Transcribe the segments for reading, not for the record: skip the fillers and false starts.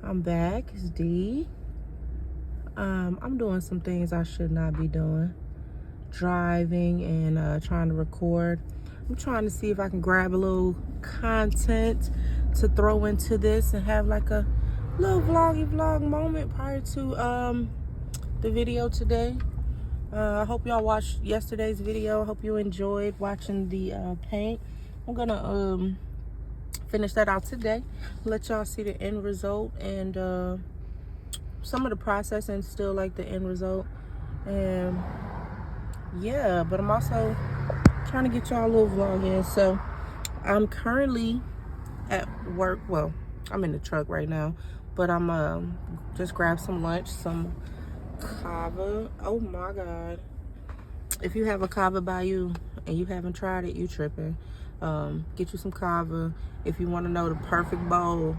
I'm back. It's D. I'm doing some things I should not be doing. Driving and trying to record. I'm trying to see if I can grab a little content to throw into this and have like a little vlog moment prior to the video today. I hope y'all watched yesterday's video. I hope you enjoyed watching the paint. I'm gonna finish that out today, let y'all see the end result and some of the process and still like the end result. And yeah, but I'm also trying to get y'all a little vlog in. So I'm currently at work. Well, I'm in the truck right now, but I'm just grab some lunch, some kava. Oh my god, if you have a kava by you and you haven't tried it, you tripping. Get you some kava. If you want to know the perfect bowl,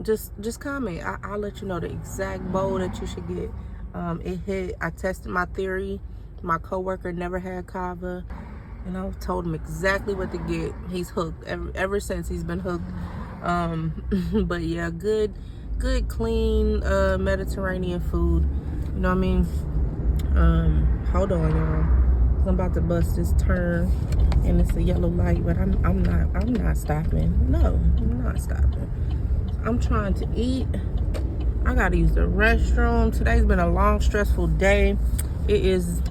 just comment. I'll let you know the exact bowl that you should get. It hit. I tested my theory. My coworker never had kava, and I told him exactly what to get. He's hooked. Ever since he's been hooked. But yeah, good clean Mediterranean food. You know what I mean? Hold on, y'all. I'm about to bust this turn, and it's a yellow light, but I'm not stopping. No, I'm not stopping. I'm trying to eat. I gotta use the restroom. Today's been a long, stressful day. It is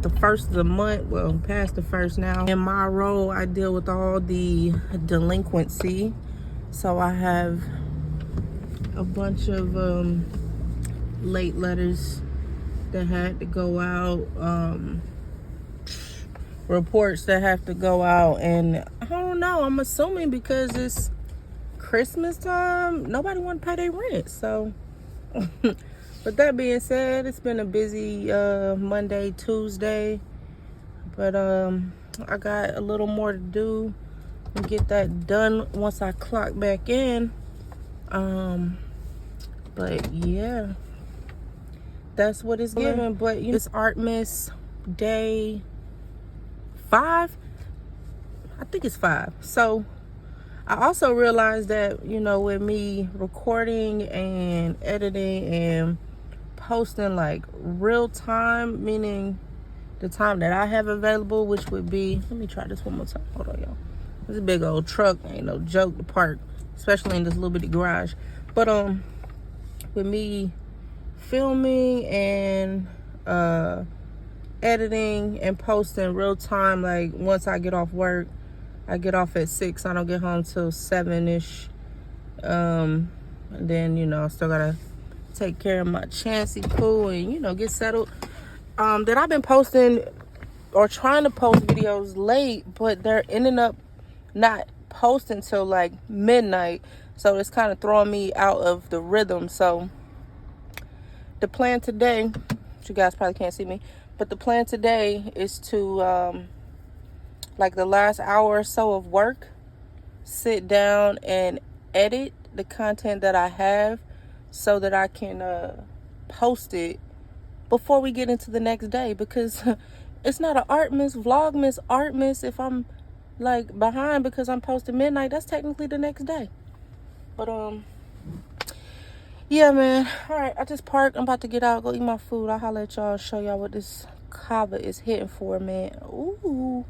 the first of the month, well, past the first now. In my role, I deal with all the delinquency. So I have a bunch of late letters that had to go out, reports that have to go out, and I don't know, I'm assuming because it's Christmas time, nobody want to pay their rent. So but that being said, it's been a busy Monday, Tuesday, but I got a little more to do and get that done once I clock back in. But yeah, that's what it's given. But you know, it's ArtMas day 5. I think it's 5. So I also realized that, you know, with me recording and editing and posting like real time, meaning the time that I have available, which would be, let me try this one more time. Hold on, y'all. This big old truck ain't no joke to park, especially in this little bitty garage. But with me filming and editing and posting real time, like once I get off work, I get off at 6. I don't get home till 7-ish. And then, you know, I still gotta take care of my Chansey poo and, you know, get settled. That I've been posting or trying to post videos late, but they're ending up not posting till like midnight. So it's kind of throwing me out of the rhythm. So the plan today, you guys probably can't see me, but the plan today is to like the last hour or so of work, sit down and edit the content that I have so that I can post it before we get into the next day, because it's not an Artmas if I'm like behind because I'm posting midnight. That's technically the next day. But yeah, man. All right, I just parked. I'm about to get out, go eat my food. I'll holler at y'all, show y'all what this kava is hitting for, man. Ooh.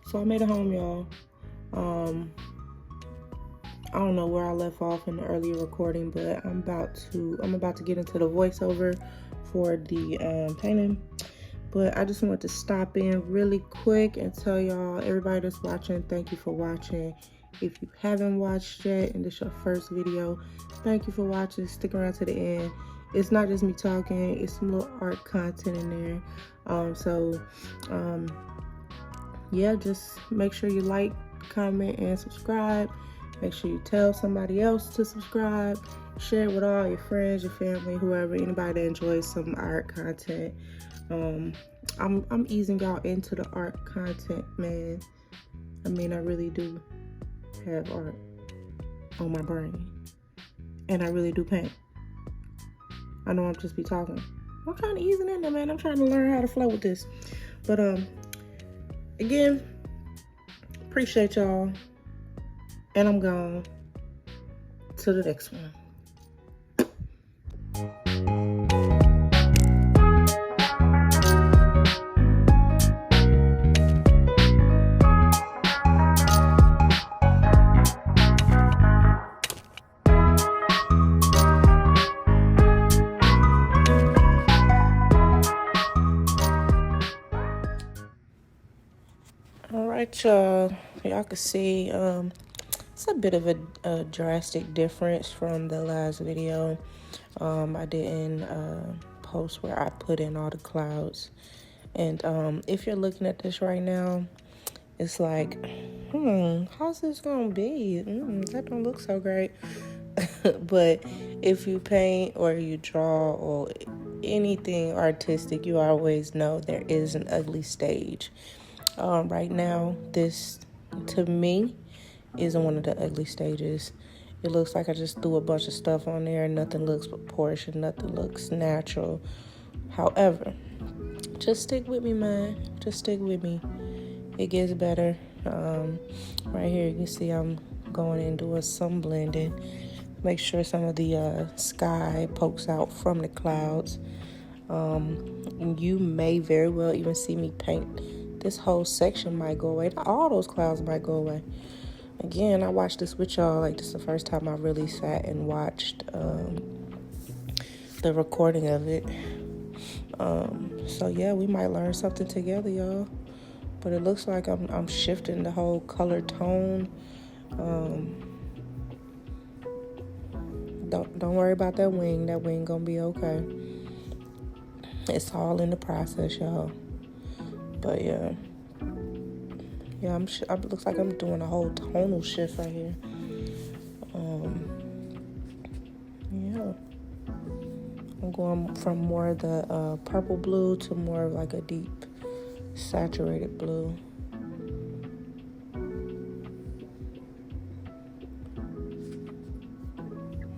So I made it home, y'all. I don't know where I left off in the earlier recording, but I'm about to get into the voiceover for the painting. But I just want to stop in really quick and tell y'all, everybody that's watching, thank you for watching. If you haven't watched yet and this is your first video, thank you for watching. Stick around to the end. It's not just me talking, it's some little art content in there. Yeah, just make sure you like, comment, and subscribe. Make sure you tell somebody else to subscribe. Share it with all your friends, your family, whoever, anybody that enjoys some art content. I'm easing y'all into the art content, man. I mean, I really do have art on my brain, and I really do paint. I know I'm just be talking. I'm trying to ease it in there, man. I'm trying to learn how to flow with this. But again, appreciate y'all, and I'm gone to the next one. All right, y'all can see it's a bit of a drastic difference from the last video. I didn't post where I put in all the clouds, and if you're looking at this right now, it's like, how's this gonna be? That don't look so great. But if you paint or you draw or anything artistic, you always know there is an ugly stage. Right now, this, to me, isn't one of the ugly stages. It looks like I just threw a bunch of stuff on there and nothing looks proportioned, nothing looks natural. However, just stick with me, man. Just stick with me. It gets better. Right here, you can see I'm going in doing some blending. Make sure some of the sky pokes out from the clouds. You may very well even see me paint. This whole section might go away. All those clouds might go away. Again, I watched this with y'all. Like, this is the first time I really sat and watched the recording of it. So yeah, we might learn something together, y'all. But it looks like I'm shifting the whole color tone. Don't worry about that wing. That wing gonna be okay. It's all in the process, y'all. But yeah, it looks like I'm doing a whole tonal shift right here. Yeah, I'm going from more of the purple blue to more of like a deep saturated blue.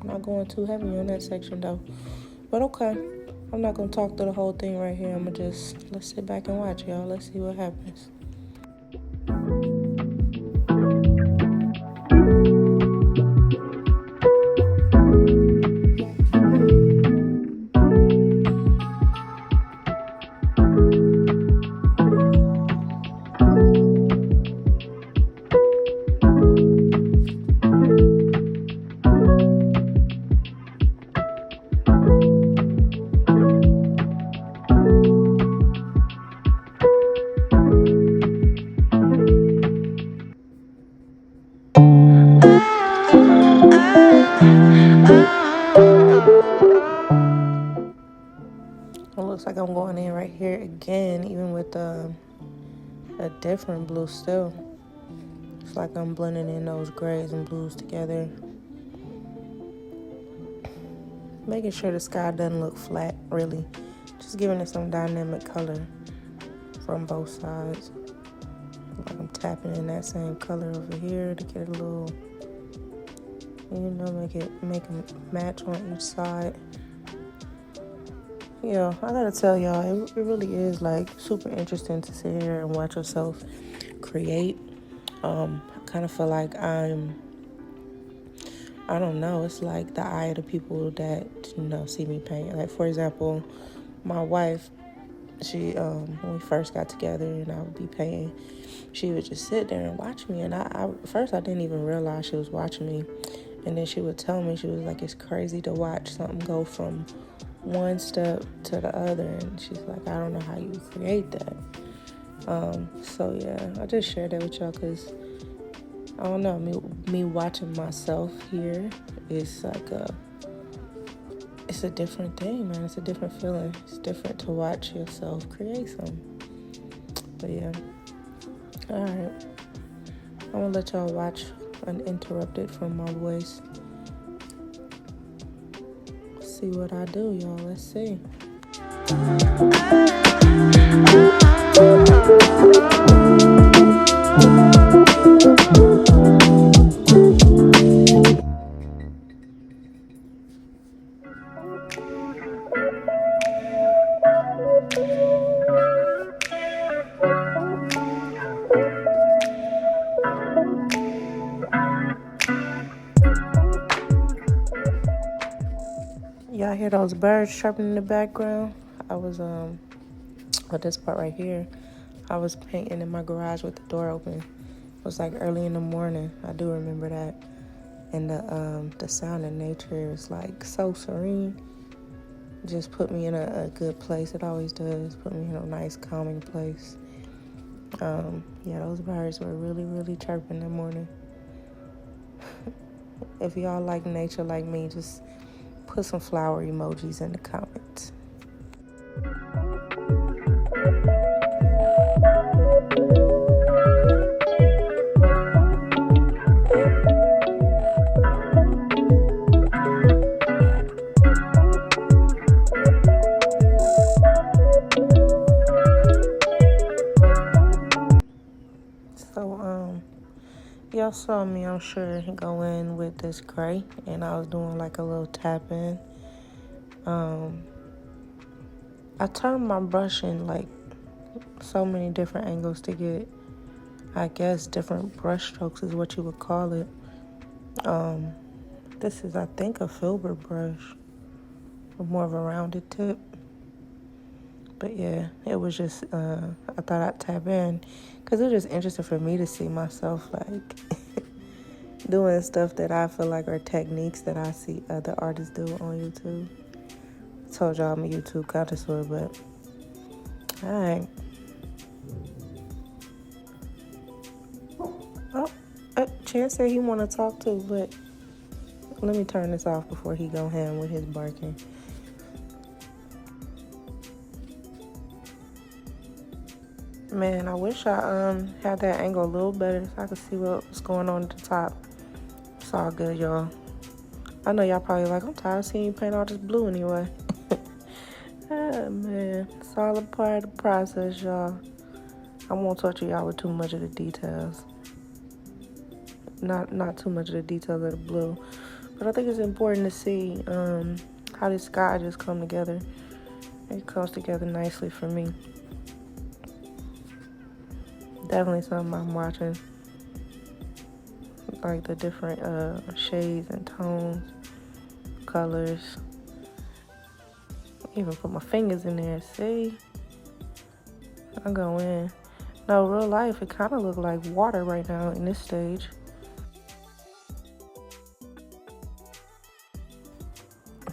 I'm not going too heavy on that section though, but okay. I'm not gonna talk through the whole thing right here. Let's sit back and watch, y'all. Let's see what happens. It looks like I'm going in right here again, even with a different blue still. It's like I'm blending in those grays and blues together. Making sure the sky doesn't look flat, really. Just giving it some dynamic color from both sides. Like I'm tapping in that same color over here to get a little, make it match on each side. Yeah, I gotta tell y'all, it really is like super interesting to sit here and watch yourself create. I kind of feel like I don't know, it's like the eye of the people that, see me paint. Like, for example, my wife, she, when we first got together and I would be painting, she would just sit there and watch me. And at first I didn't even realize she was watching me. And then she would tell me, she was like, it's crazy to watch something go from one step to the other. And she's like, I don't know how you create that. So yeah, I just shared that with y'all because I don't know, me watching myself here is like it's a different thing, man. It's a different feeling. It's different to watch yourself create something. But yeah, all right, I'm gonna let y'all watch uninterrupted from my voice. See what I do, y'all. Let's see. Y'all hear those birds chirping in the background? I was, with this part right here, I was painting in my garage with the door open. It was like early in the morning. I do remember that. And the sound of nature is like so serene. Just put me in a good place. It always does. Put me in a nice, calming place. Yeah, those birds were really, really chirping that morning. If y'all like nature like me, just put some flower emojis in the comments. So, y'all saw me, I'm sure, go in with this gray, and I was doing like a little tap in. I turned my brush in like so many different angles to get, I guess, different brush strokes is what you would call it. This is, I think, a filbert brush with more of a rounded tip. But yeah, it was just, I thought I'd tap in because it was just interesting for me to see myself like doing stuff that I feel like are techniques that I see other artists do on YouTube. I told y'all I'm a YouTube connoisseur, but alright. Chance said he want to talk too, but let me turn this off before he go ham with his barking. Man, I wish I had that angle a little better so I could see what's going on at the top. It's all good, y'all. I know y'all probably like, I'm tired of seeing you paint all this blue anyway. Man, it's all a part of the process, y'all. I won't torture y'all with too much of the details. Not too much of the details of the blue. But I think it's important to see how this sky just come together. It comes together nicely for me. Definitely something I'm watching. Like the different shades and tones, colors. Even put my fingers in there, see? I go in. No, real life, it kind of look like water right now in this stage.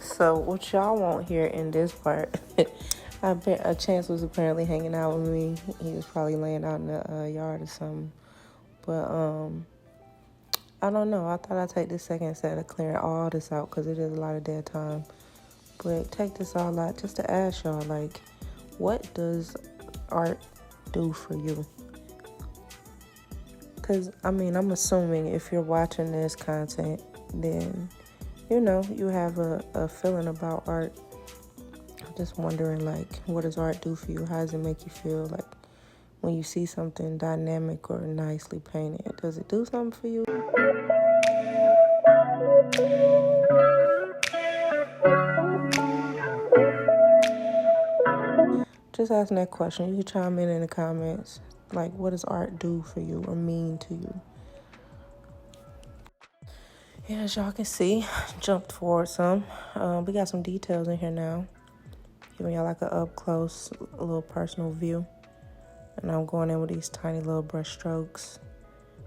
So what y'all won't hear in this part, a Chance was apparently hanging out with me. He was probably laying out in the yard or something. But I don't know. I thought I'd take this second instead of clearing all this out because it is a lot of dead time. But take this all out just to ask y'all, like, what does art do for you? Because, I mean, I'm assuming if you're watching this content, then, you know, you have a feeling about art. I'm just wondering, like, what does art do for you? How does it make you feel, like, when you see something dynamic or nicely painted? Does it do something for you? Just asking that question. You can chime in the comments. Like, what does art do for you or mean to you? Yeah, as y'all can see, jumped forward some. We got some details in here now. Giving y'all like an up close, a little personal view. And I'm going in with these tiny little brush strokes.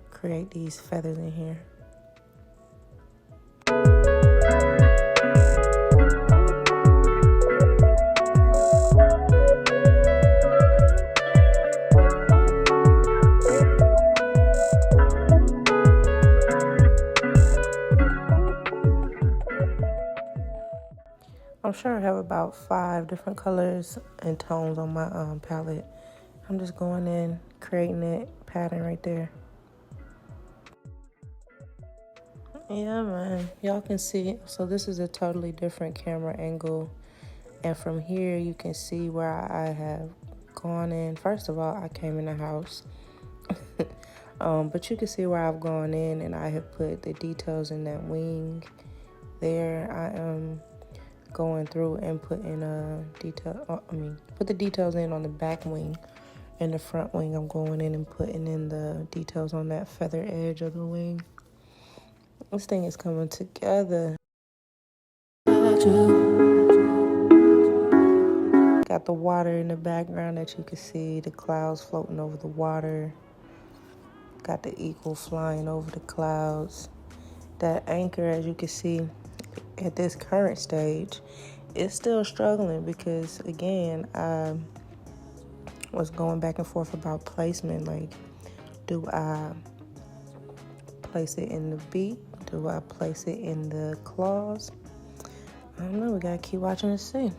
Create these feathers in here. I'm sure I have about 5 different colors and tones on my palette. I'm just going in, creating that pattern right there. Yeah, man. Y'all can see. So this is a totally different camera angle. And from here, you can see where I have gone in. First of all, I came in the house. But you can see where I've gone in and I have put the details in that wing there. I am going through and putting put the details in on the back wing. And the front wing, I'm going in and putting in the details on that feather edge of the wing. This thing is coming together. got the water in the background that you can see, the clouds floating over the water. Got the eagle flying over the clouds. That anchor, as you can see, at this current stage, is still struggling because, again, I was going back and forth about placement. Like, do I place it in the beak? Do I place it in the claws? I don't know. We gotta keep watching and see.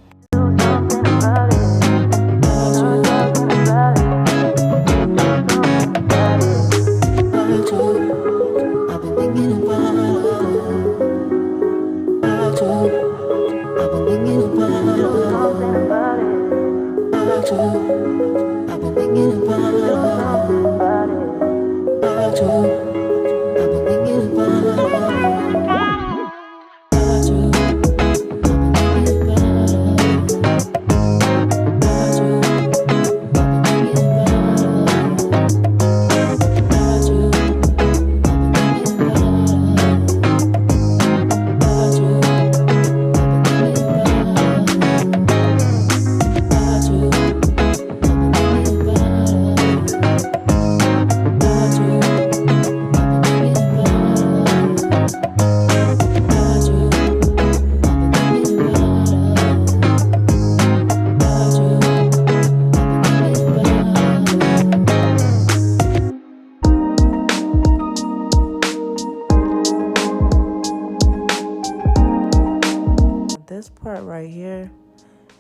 This part right here,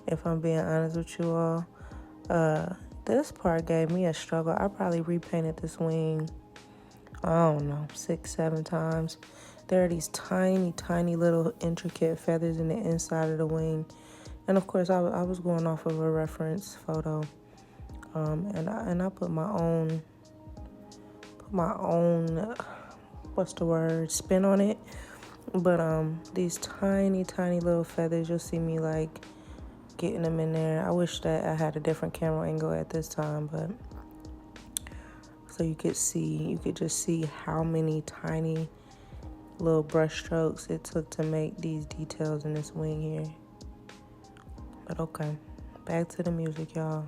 if I'm being honest with you all, this part gave me a struggle. I probably repainted this wing, I don't know, 6-7 times. There are these tiny, tiny little intricate feathers in the inside of the wing. And of course, I was going off of a reference photo. And I put my own, spin on it. But these tiny, tiny little feathers, you'll see me like getting them in there. I wish that I had a different camera angle at this time, but so you could just see how many tiny little brush strokes it took to make these details in this wing here. But okay, back to the music, y'all.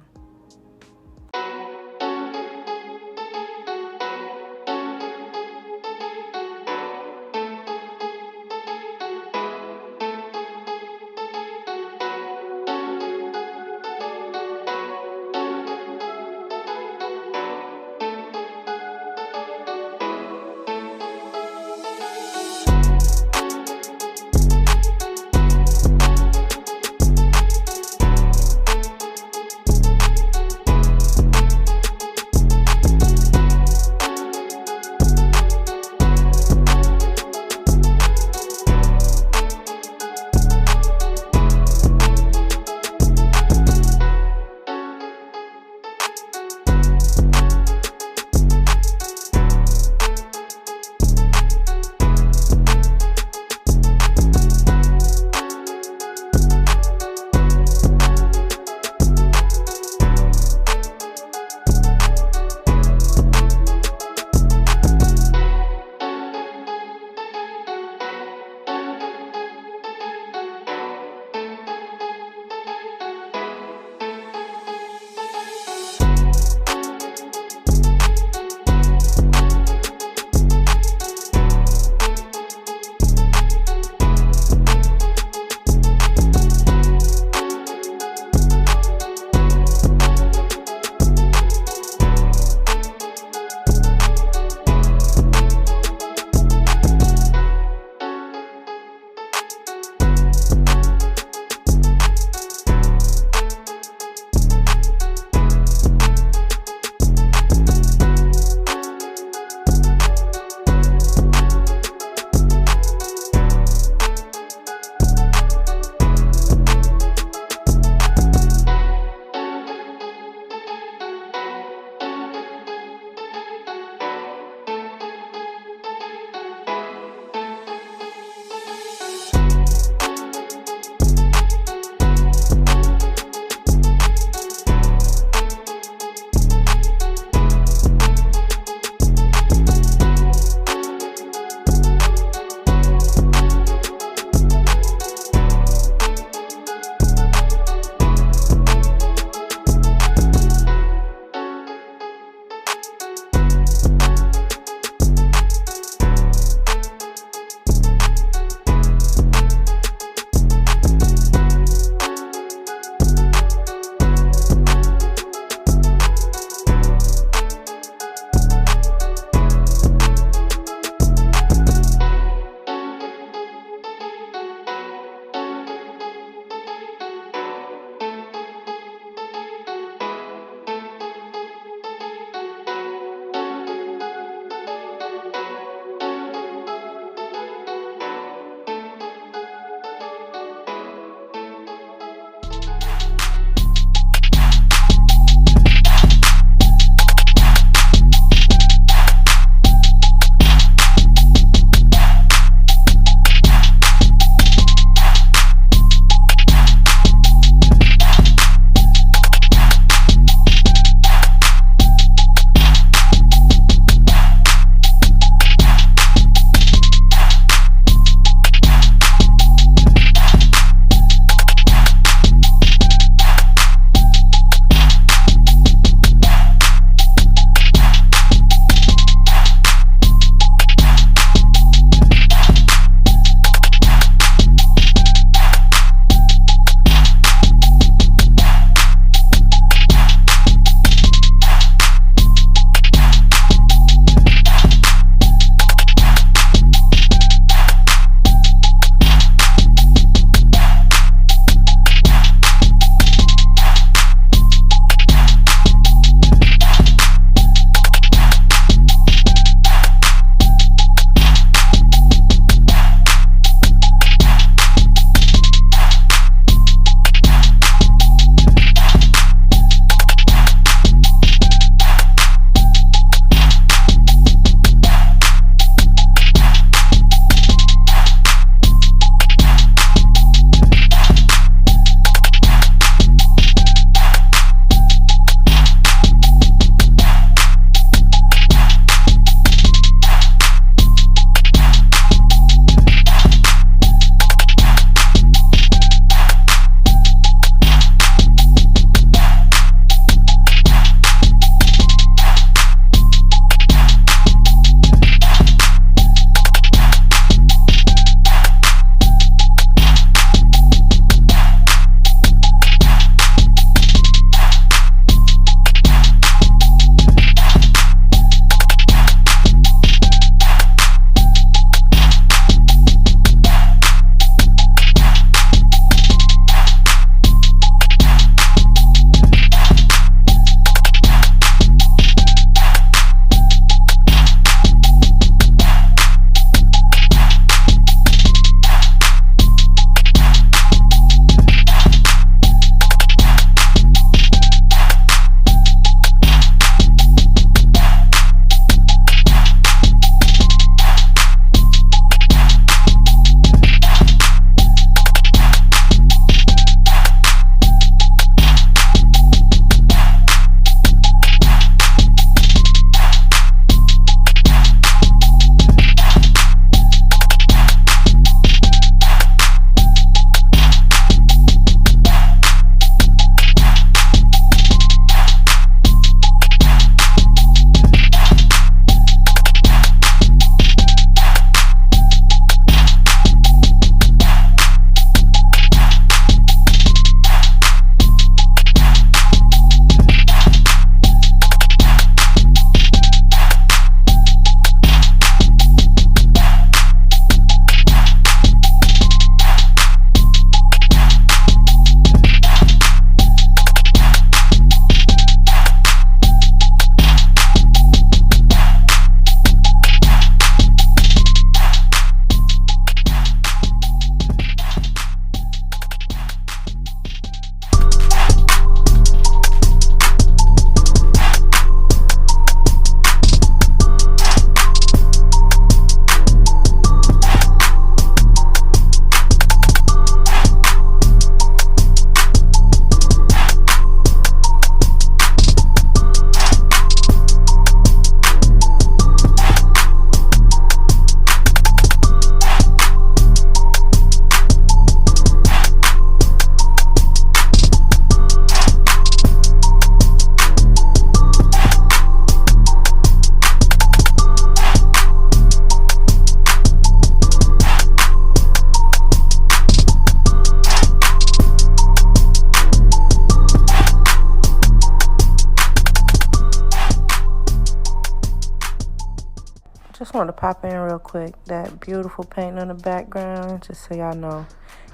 wanted to pop in real quick. That beautiful painting in the background, just so y'all know.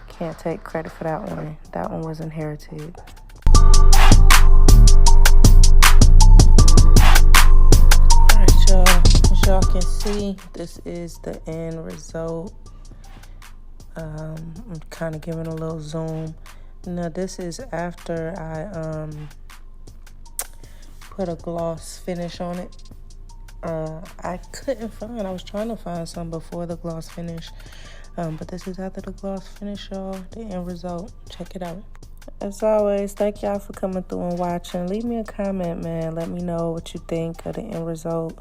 Can't take credit for that one. That one was inherited. Alright, y'all. As y'all can see, this is the end result. I'm kind of giving a little zoom. Now, this is after I put a gloss finish on it. I was trying to find some before the gloss finish. But this is after the gloss finish, y'all. The end result. Check it out. As always, thank y'all for coming through and watching. Leave me a comment, man. Let me know what you think of the end result.